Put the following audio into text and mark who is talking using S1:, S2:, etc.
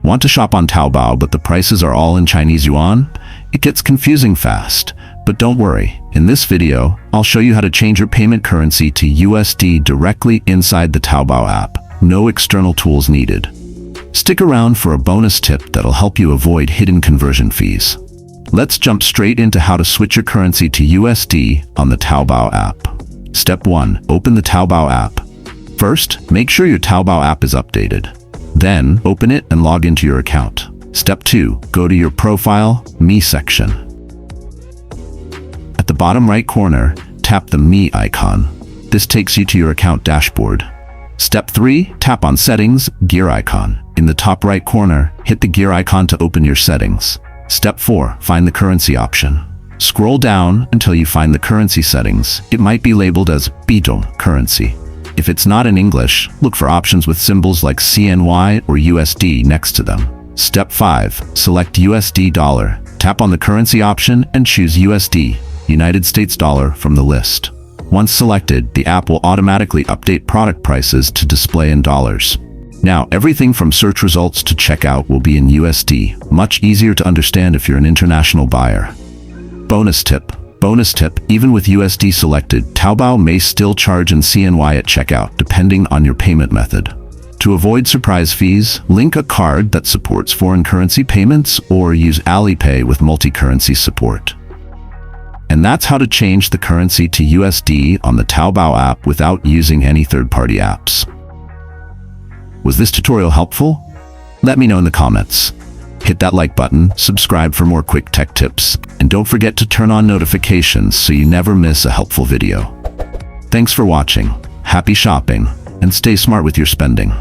S1: Want to shop on Taobao but the prices are all in Chinese Yuan? It gets confusing fast. But don't worry, in this video, I'll show you how to change your payment currency to USD directly inside the Taobao app. No external tools needed. Stick around for a bonus tip that'll help you avoid hidden conversion fees. Let's jump straight into how to switch your currency to USD on the Taobao app. Step 1. Open the Taobao app. First, make sure your Taobao app is updated. Then, open it and log into your account. Step 2. Go to your Profile, Me section. At the bottom right corner, tap the Me icon. This takes you to your account dashboard. Step 3. Tap on Settings, Gear icon. In the top right corner, hit the gear icon to open your settings. Step 4. Find the currency option. Scroll down until you find the currency settings. It might be labeled as Bidong currency. If it's not in English, look for options with symbols like CNY or USD next to them. Step 5. Select USD dollar. Tap on the currency option and choose USD, United States dollar, from the list. Once selected, the app will automatically update product prices to display in dollars. Now, everything from search results to checkout will be in USD, much easier to understand if you're an international buyer. Bonus tip. Even with USD selected, Taobao may still charge in CNY at checkout, depending on your payment method. To avoid surprise fees, link a card that supports foreign currency payments or use Alipay with multi-currency support. And that's how to change the currency to USD on the Taobao app without using any third-party apps. Was this tutorial helpful? Let me know in the comments. Hit that like button, subscribe for more quick tech tips, and don't forget to turn on notifications so you never miss a helpful video. Thanks for watching, happy shopping, and stay smart with your spending.